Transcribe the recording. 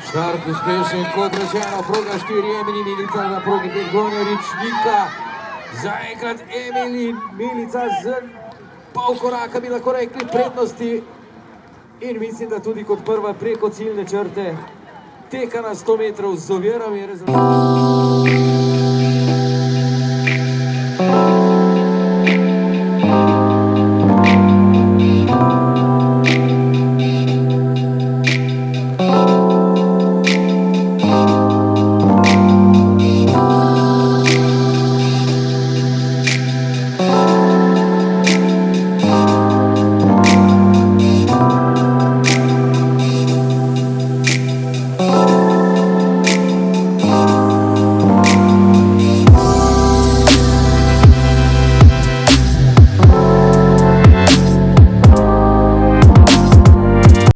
Štart uspešen, kot rečeno, proga 4, Emilij Milica na progi 5, Gonjarič, Nika. Zaenkrat Emilij Milica z pol koraka, bi lahko rekli, prednosti. In mislim, da tudi kot prva preko ciljne črte teka na 100 metrov z ovirami.